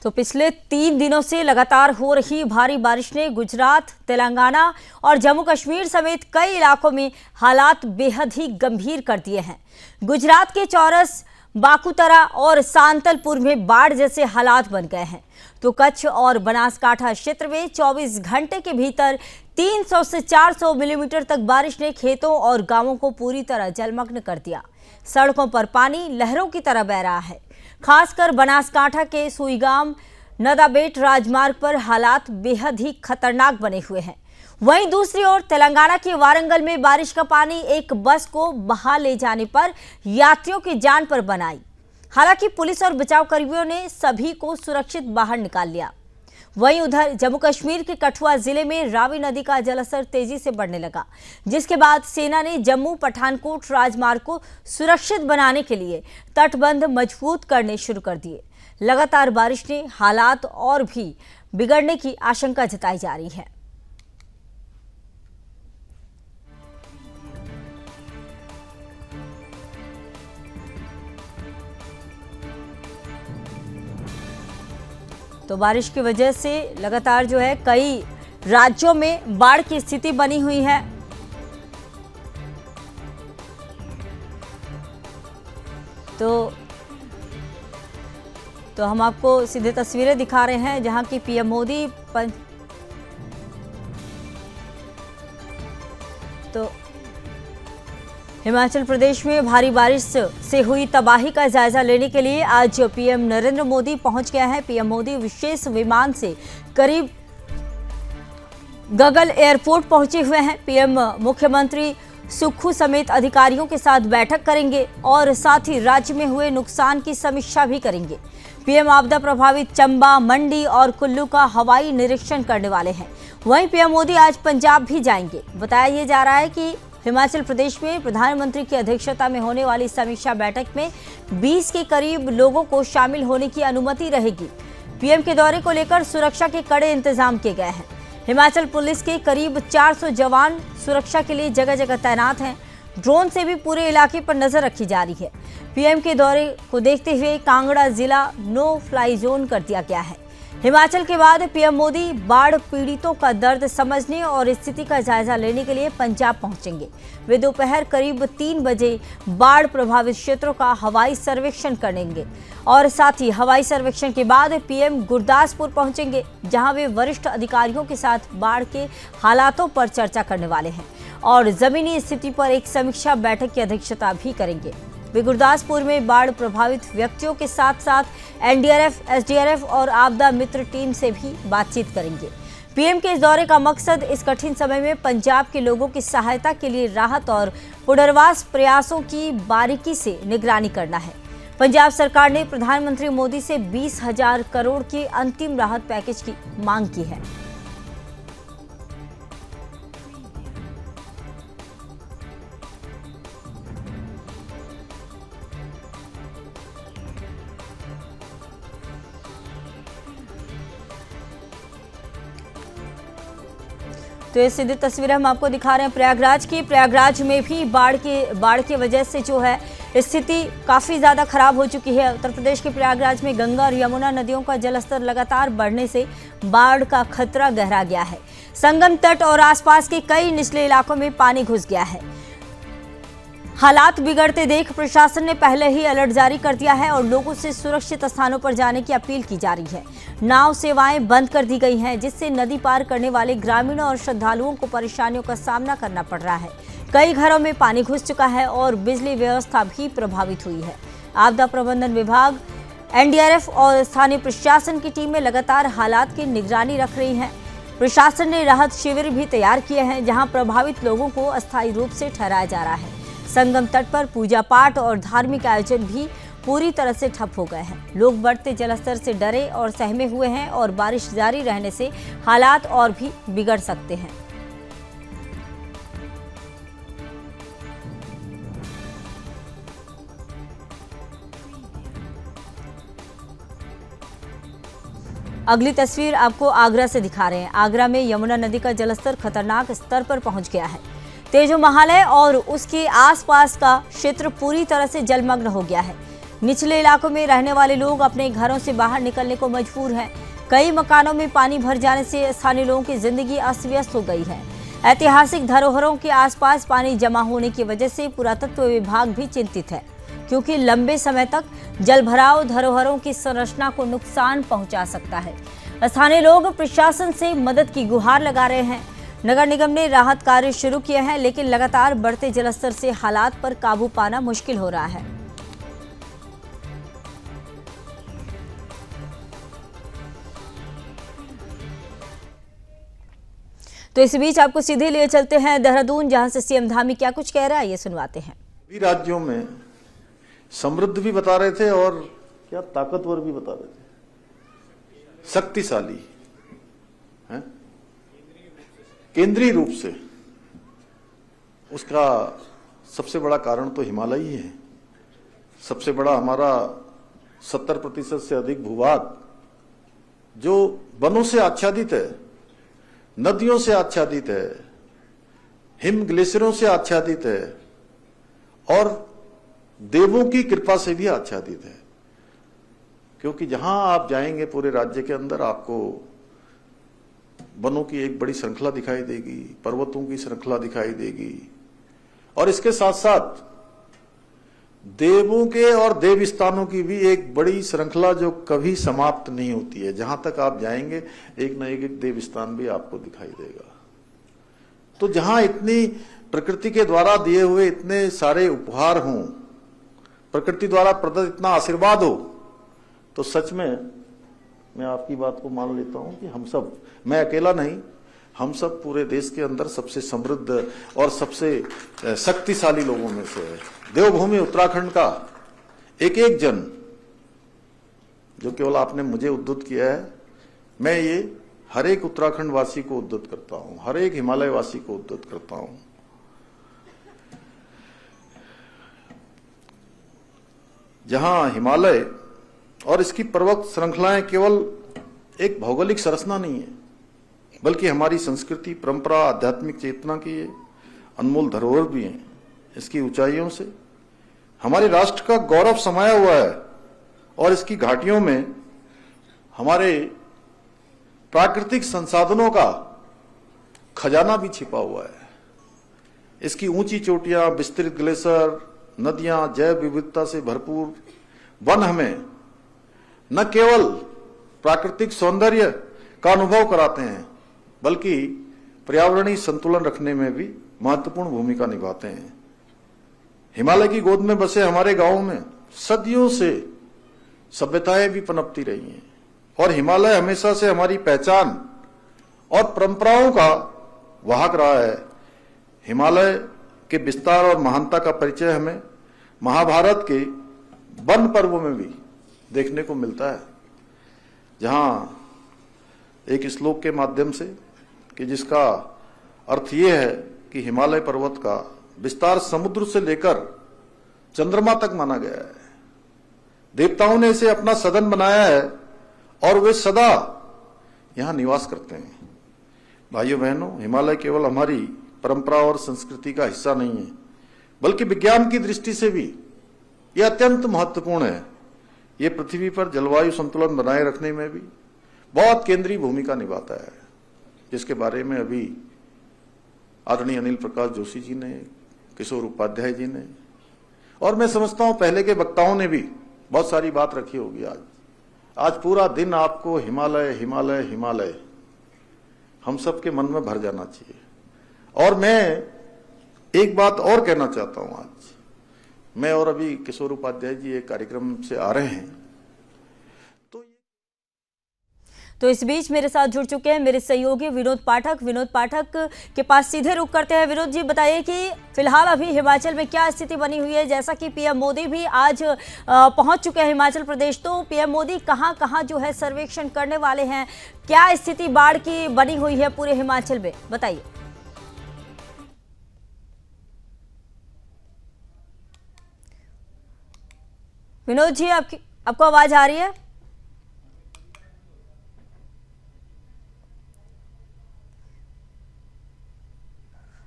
तो पिछले 3 दिनों से लगातार हो रही भारी बारिश ने गुजरात, तेलंगाना और जम्मू कश्मीर समेत कई इलाकों में हालात बेहद ही गंभीर कर दिए हैं। गुजरात के चौरस, बाकुतरा और सांतलपुर में बाढ़ जैसे हालात बन गए हैं, तो कच्छ और बनासकांठा क्षेत्र में 24 घंटे के भीतर 300 से 400 मिलीमीटर तक बारिश ने खेतों और गांवों को पूरी तरह जलमग्न कर दिया। सड़कों पर पानी लहरों की तरह बह रहा है। खासकर बनासकांठा के सुईगाम नदाबेट राजमार्ग पर हालात बेहद ही खतरनाक बने हुए हैं। वहीं दूसरी ओर तेलंगाना के वारंगल में बारिश का पानी एक बस को बहा ले जाने पर यात्रियों की जान पर बन आई। हालांकि पुलिस और बचाव कर्मियों ने सभी को सुरक्षित बाहर निकाल लिया। वहीं उधर जम्मू कश्मीर के कठुआ जिले में रावी नदी का जलस्तर तेजी से बढ़ने लगा, जिसके बाद सेना ने जम्मू पठानकोट राजमार्ग को सुरक्षित बनाने के लिए तटबंध मजबूत करने शुरू कर दिए। लगातार बारिश ने हालात और भी बिगड़ने की आशंका जताई जा रही है। तो बारिश की वजह से लगातार जो है कई राज्यों में बाढ़ की स्थिति बनी हुई है। तो हम आपको सीधे तस्वीरें दिखा रहे हैं जहां की पीएम मोदी तो हिमाचल प्रदेश में भारी बारिश से हुई तबाही का जायजा लेने के लिए आज पीएम नरेंद्र मोदी पहुंच गया है। पीएम मोदी विशेष विमान से करीब गगल एयरपोर्ट पहुंचे हुए हैं। पीएम मुख्यमंत्री सुक्खू समेत अधिकारियों के साथ बैठक करेंगे और साथ ही राज्य में हुए नुकसान की समीक्षा भी करेंगे। पीएम आपदा प्रभावित चंबा, मंडी और कुल्लू का हवाई निरीक्षण करने वाले हैं। वहीं पीएम मोदी आज पंजाब भी जाएंगे। बताया ये जा रहा है कि हिमाचल प्रदेश में प्रधानमंत्री की अध्यक्षता में होने वाली समीक्षा बैठक में 20 के करीब लोगों को शामिल होने की अनुमति रहेगी। पीएम के दौरे को लेकर सुरक्षा के कड़े इंतजाम किए गए हैं। हिमाचल पुलिस के करीब 400 जवान सुरक्षा के लिए जगह जगह तैनात हैं। ड्रोन से भी पूरे इलाके पर नजर रखी जा रही है। पीएम के दौरे को देखते हुए कांगड़ा जिला नो फ्लाई जोन कर दिया गया है। हिमाचल के बाद पीएम मोदी बाढ़ पीड़ितों का दर्द समझने और स्थिति का जायजा लेने के लिए पंजाब पहुंचेंगे। वे दोपहर करीब 3 बजे बाढ़ प्रभावित क्षेत्रों का हवाई सर्वेक्षण करेंगे और साथ ही हवाई सर्वेक्षण के बाद पीएम गुरदासपुर पहुंचेंगे, जहां वे वरिष्ठ अधिकारियों के साथ बाढ़ के हालातों पर चर्चा करने वाले हैं और जमीनी स्थिति पर एक समीक्षा बैठक की अध्यक्षता भी करेंगे। वे गुरदासपुर में बाढ़ प्रभावित व्यक्तियों के साथ साथ एनडीआरएफ, एसडीआरएफ और आपदा मित्र टीम से भी बातचीत करेंगे। पीएम के इस दौरे का मकसद इस कठिन समय में पंजाब के लोगों की सहायता के लिए राहत और पुनर्वास प्रयासों की बारीकी से निगरानी करना है। पंजाब सरकार ने प्रधानमंत्री मोदी से 20,000 करोड़ के अंतिम राहत पैकेज की मांग की है। तो ये सीधी तस्वीरें हम आपको दिखा रहे हैं प्रयागराज की। प्रयागराज में भी बाढ़ की वजह से जो है स्थिति काफ़ी ज़्यादा खराब हो चुकी है। उत्तर प्रदेश के प्रयागराज में गंगा और यमुना नदियों का जलस्तर लगातार बढ़ने से बाढ़ का खतरा गहरा गया है। संगम तट और आसपास के कई निचले इलाकों में पानी घुस गया है। हालात बिगड़ते देख प्रशासन ने पहले ही अलर्ट जारी कर दिया है और लोगों से सुरक्षित स्थानों पर जाने की अपील की जा रही है। नाव सेवाएं बंद कर दी गई हैं, जिससे नदी पार करने वाले ग्रामीणों और श्रद्धालुओं को परेशानियों का सामना करना पड़ रहा है। कई घरों में पानी घुस चुका है और बिजली व्यवस्था भी प्रभावित हुई है। आपदा प्रबंधन विभाग, एनडीआरएफ और स्थानीय प्रशासन की टीमें लगातार हालात की निगरानी रख रही हैं। प्रशासन ने राहत शिविर भी तैयार किए हैं, जहां प्रभावित लोगों को अस्थायी रूप से ठहराया जा रहा है। संगम तट पर पूजा पाठ और धार्मिक आयोजन भी पूरी तरह से ठप हो गए हैं। लोग बढ़ते जलस्तर से डरे और सहमे हुए हैं और बारिश जारी रहने से हालात और भी बिगड़ सकते हैं। अगली तस्वीर आपको आगरा से दिखा रहे हैं। आगरा में यमुना नदी का जलस्तर खतरनाक स्तर पर पहुंच गया है। तेजो महालय और उसके आसपास का क्षेत्र पूरी तरह से जलमग्न हो गया है। निचले इलाकों में रहने वाले लोग अपने घरों से बाहर निकलने को मजबूर हैं। कई मकानों में पानी भर जाने से स्थानीय लोगों की जिंदगी अस्त व्यस्त हो गई है। ऐतिहासिक धरोहरों के आसपास पानी जमा होने की वजह से पुरातत्व विभाग भी चिंतित है, क्योंकि लंबे समय तक जलभराव धरोहरों की संरचना को नुकसान पहुंचा सकता है। स्थानीय लोग प्रशासन से मदद की गुहार लगा रहे हैं। नगर निगम ने राहत कार्य शुरू किए हैं, लेकिन लगातार बढ़ते जलस्तर से हालात पर काबू पाना मुश्किल हो रहा है। तो इस बीच आपको सीधे लिए चलते हैं देहरादून, जहां से सीएम धामी क्या कुछ कह रहा है ये सुनवाते हैं। भी राज्यों में समृद्ध भी बता रहे थे और क्या ताकतवर भी बता रहे थे, शक्तिशाली है केंद्रीय रूप से। उसका सबसे बड़ा कारण तो हिमालय ही है। सबसे बड़ा हमारा 70% से अधिक भूभाग जो वनों से आच्छादित है, नदियों से आच्छादित है, हिम ग्लेशियरों से आच्छादित है और देवों की कृपा से भी आच्छादित है। क्योंकि जहां आप जाएंगे पूरे राज्य के अंदर आपको वनों की एक बड़ी श्रृंखला दिखाई देगी, पर्वतों की श्रृंखला दिखाई देगी और इसके साथ साथ देवों के और देव स्थानों की भी एक बड़ी श्रृंखला जो कभी समाप्त नहीं होती है। जहां तक आप जाएंगे एक न एक देव स्थान भी आपको दिखाई देगा। तो जहां इतनी प्रकृति के द्वारा दिए हुए इतने सारे उपहार हों, प्रकृति द्वारा प्रदत्त इतना आशीर्वाद हो, तो सच में मैं आपकी बात को मान लेता हूं कि हम सब, मैं अकेला नहीं, हम सब पूरे देश के अंदर सबसे समृद्ध और सबसे शक्तिशाली लोगों में से है। देवभूमि उत्तराखंड का एक एक जन, जो केवल आपने मुझे उद्धृत किया है, मैं ये हर एक उत्तराखंड वासी को उद्धृत करता हूं, हर एक हिमालय वासी को उद्धृत करता हूं। जहां हिमालय और इसकी पर्वत श्रृंखलाएं केवल एक भौगोलिक संरचना नहीं है, बल्कि हमारी संस्कृति, परंपरा, आध्यात्मिक चेतना की अनमोल धरोहर भी है। इसकी ऊंचाइयों से हमारे राष्ट्र का गौरव समाया हुआ है और इसकी घाटियों में हमारे प्राकृतिक संसाधनों का खजाना भी छिपा हुआ है। इसकी ऊंची चोटियां, विस्तृत ग्लेशियर, नदियां, जैव विविधता से भरपूर वन हमें न केवल प्राकृतिक सौंदर्य का अनुभव कराते हैं, बल्कि पर्यावरणीय संतुलन रखने में भी महत्वपूर्ण भूमिका निभाते हैं। हिमालय की गोद में बसे हमारे गांवों में सदियों से सभ्यताएं भी पनपती रही हैं और हिमालय हमेशा से हमारी पहचान और परंपराओं का वाहक रहा है। हिमालय के विस्तार और महानता का परिचय हमें महाभारत के वन पर्वों में भी देखने को मिलता है, जहां एक श्लोक के माध्यम से कि जिसका अर्थ यह है कि हिमालय पर्वत का विस्तार समुद्र से लेकर चंद्रमा तक माना गया है। देवताओं ने इसे अपना सदन बनाया है और वे सदा यहां निवास करते हैं। भाइयों बहनों, हिमालय केवल हमारी परंपरा और संस्कृति का हिस्सा नहीं है, बल्कि विज्ञान की दृष्टि से भी यह अत्यंत महत्वपूर्ण है। ये पृथ्वी पर जलवायु संतुलन बनाए रखने में भी बहुत केंद्रीय भूमिका निभाता है, जिसके बारे में अभी आदरणीय अनिल प्रकाश जोशी जी ने, किशोर उपाध्याय जी ने और मैं समझता हूं पहले के वक्ताओं ने भी बहुत सारी बात रखी होगी। आज पूरा दिन आपको हिमालय हिमालय हिमालय हम सबके मन में भर जाना चाहिए। और मैं एक बात और कहना चाहता हूं, आज मैं और अभी किशोर उपाध्याय जी एक कार्यक्रम से आ रहे हैं, तो इस बीच मेरे साथ जुड़ चुके हैं मेरे सहयोगी विनोद पाठक। विनोद पाठक के पास सीधे रुख करते हैं। विनोद जी, बताइए कि फिलहाल अभी हिमाचल में क्या स्थिति बनी हुई है। जैसा कि पीएम मोदी भी आज पहुंच चुके हैं हिमाचल प्रदेश, तो पीएम मोदी कहां कहां जो है सर्वेक्षण करने वाले हैं, क्या स्थिति बाढ़ की बनी हुई है पूरे हिमाचल में, बताइए। विनोद जी, आपको आवाज आ रही है?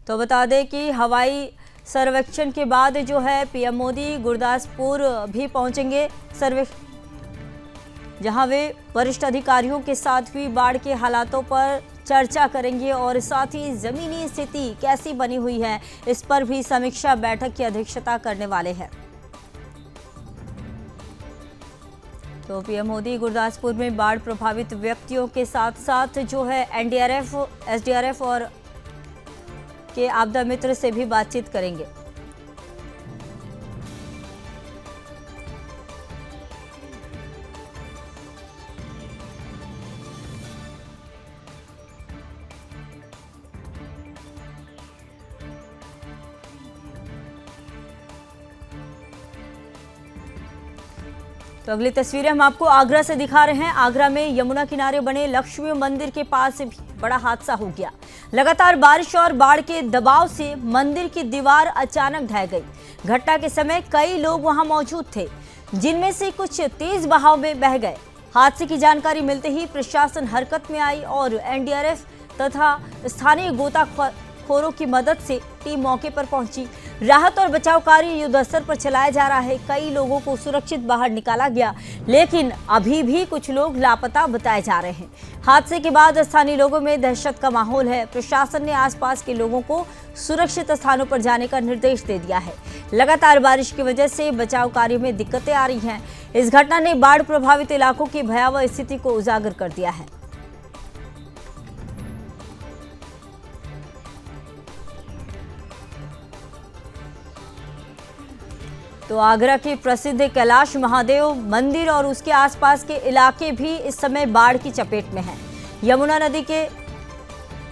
तो बता दें कि हवाई सर्वेक्षण के बाद जो है पीएम मोदी गुरदासपुर भी पहुंचेंगे जहां वे वरिष्ठ अधिकारियों के साथ भी बाढ़ के हालातों पर चर्चा करेंगे और साथ ही जमीनी स्थिति कैसी बनी हुई है इस पर भी समीक्षा बैठक की अध्यक्षता करने वाले हैं। तो पीएम मोदी गुरदासपुर में बाढ़ प्रभावित व्यक्तियों के साथ साथ जो है एनडीआरएफ, एसडीआरएफ और के आपदा मित्र से भी बातचीत करेंगे। तो अगली तस्वीरें हम आपको आगरा से दिखा रहे हैं। आगरा में यमुना किनारे बने लक्ष्मी मंदिर के पास भी बड़ा हादसा हो गया। लगातार बारिश और बाढ़ के दबाव से मंदिर की दीवार अचानक ढह गई। घटना के समय कई लोग वहां मौजूद थे, जिनमें से कुछ तेज बहाव में बह गए। हादसे की जानकारी मिलते ही प्रशासन हरकत में आई और एनडीआरएफ तथा स्थानीय गोताखोरों की मदद से टीम मौके पर पहुंची। राहत और बचाव कार्य युद्धस्तर पर चलाया जा रहा है। कई लोगों को सुरक्षित बाहर निकाला गया, लेकिन अभी भी कुछ लोग लापता बताए जा रहे हैं। हादसे के बाद स्थानीय लोगों में दहशत का माहौल है। प्रशासन ने आसपास के लोगों को सुरक्षित स्थानों पर जाने का निर्देश दे दिया है। लगातार बारिश की वजह से बचाव कार्य में दिक्कतें आ रही हैं। इस घटना ने बाढ़ प्रभावित इलाकों की भयावह स्थिति को उजागर कर दिया है। तो आगरा के प्रसिद्ध कैलाश महादेव मंदिर और उसके आसपास के इलाके भी इस समय बाढ़ की चपेट में हैं। यमुना नदी के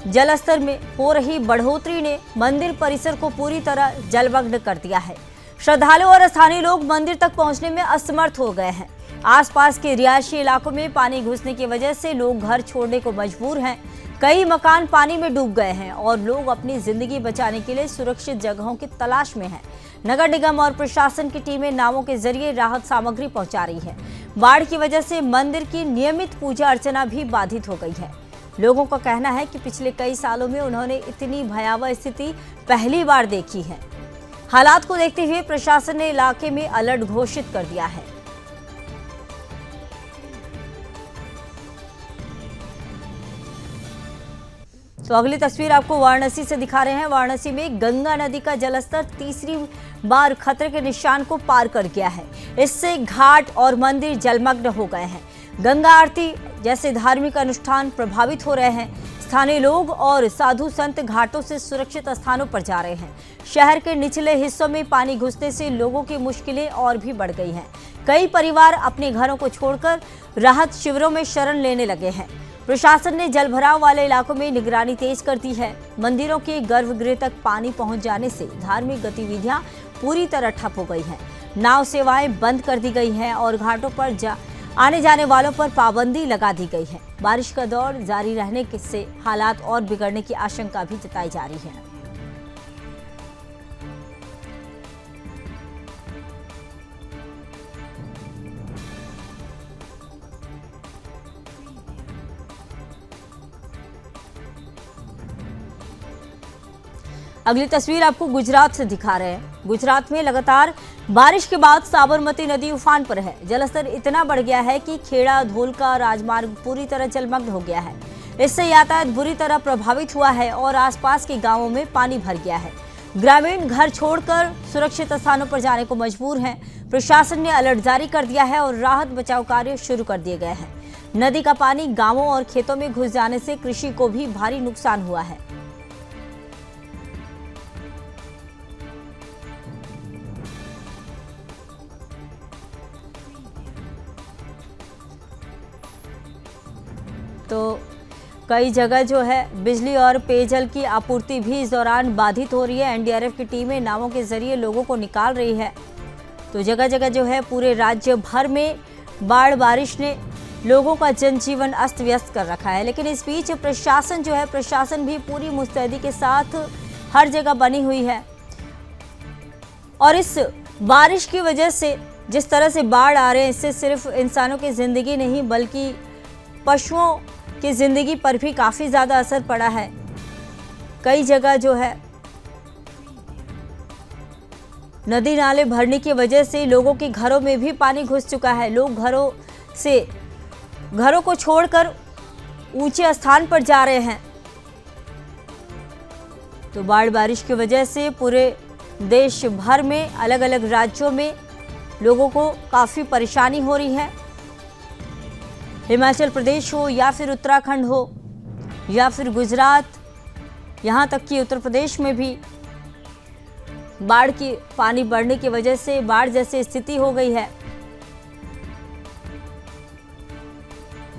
जलस्तर में हो रही बढ़ोतरी ने मंदिर परिसर को पूरी तरह जलमग्न कर दिया है। श्रद्धालु और स्थानीय लोग मंदिर तक पहुंचने में असमर्थ हो गए हैं। आसपास के रिहायशी इलाकों में पानी घुसने की वजह से लोग घर छोड़ने को मजबूर हैं। कई मकान पानी में डूब गए हैं और लोग अपनी जिंदगी बचाने के लिए सुरक्षित जगहों की तलाश में हैं। नगर निगम और प्रशासन की टीमें नावों के जरिए राहत सामग्री पहुंचा रही है। बाढ़ की वजह से मंदिर की नियमित पूजा अर्चना भी बाधित हो गई है। लोगों का कहना है कि पिछले कई सालों में उन्होंने इतनी भयावह स्थिति पहली बार देखी है। हालात को देखते हुए प्रशासन ने इलाके में अलर्ट घोषित कर दिया है। तो अगली तस्वीर आपको वाराणसी से दिखा रहे हैं। वाराणसी में गंगा नदी का जलस्तर तीसरी बार खतरे के निशान को पार कर गया है। इससे घाट और मंदिर जलमग्न हो गए हैं। गंगा आरती जैसे धार्मिक अनुष्ठान प्रभावित हो रहे हैं। स्थानीय लोग और साधु संत घाटों से सुरक्षित स्थानों पर जा रहे हैं। शहर के निचले हिस्सों में पानी घुसने से लोगों की मुश्किलें और भी बढ़ गई हैं। कई परिवार अपने घरों को छोड़कर राहत शिविरों में शरण लेने लगे हैं। प्रशासन ने जलभराव वाले इलाकों में निगरानी तेज कर दी है। मंदिरों के गर्भगृह तक पानी पहुंच जाने से धार्मिक गतिविधियां पूरी तरह ठप हो गई हैं। नाव सेवाएं बंद कर दी गई हैं और घाटों पर आने जाने वालों पर पाबंदी लगा दी गई है। बारिश का दौर जारी रहने से हालात और बिगड़ने की आशंका भी जताई जा रही है। अगली तस्वीर आपको गुजरात से दिखा रहे हैं। गुजरात में लगातार बारिश के बाद साबरमती नदी उफान पर है। जलस्तर इतना बढ़ गया है कि खेड़ा धोलका राजमार्ग पूरी तरह जलमग्न हो गया है। इससे यातायात बुरी तरह प्रभावित हुआ है और आसपास के गांवों में पानी भर गया है। ग्रामीण घर छोड़कर सुरक्षित स्थानों पर जाने को मजबूर हैं। प्रशासन ने अलर्ट जारी कर दिया है और राहत बचाव कार्य शुरू कर दिए गए हैं। नदी का पानी गांवों और खेतों में घुस जाने से कृषि को भी भारी नुकसान हुआ है। तो कई जगह जो है बिजली और पेयजल की आपूर्ति भी इस दौरान बाधित हो रही है। एनडीआरएफ की टीमें नावों के जरिए लोगों को निकाल रही है। तो जगह जगह जो है पूरे राज्य भर में बारिश ने लोगों का जनजीवन अस्त व्यस्त कर रखा है। लेकिन इस बीच प्रशासन भी पूरी मुस्तैदी के साथ हर जगह बनी हुई है। और इस बारिश की वजह से जिस तरह से बाढ़ आ रहे हैं, इससे सिर्फ इंसानों की जिंदगी नहीं बल्कि पशुओं की जिंदगी पर भी काफ़ी ज़्यादा असर पड़ा है। कई जगह जो है नदी नाले भरने की वजह से लोगों के घरों में भी पानी घुस चुका है। लोग घरों को छोड़कर ऊंचे स्थान पर जा रहे हैं। तो बाढ़ बारिश की वजह से पूरे देश भर में अलग अलग राज्यों में लोगों को काफ़ी परेशानी हो रही है। हिमाचल प्रदेश हो या फिर उत्तराखंड हो या फिर गुजरात, यहाँ तक कि उत्तर प्रदेश में भी बाढ़ की पानी बढ़ने की वजह से बाढ़ जैसी स्थिति हो गई है।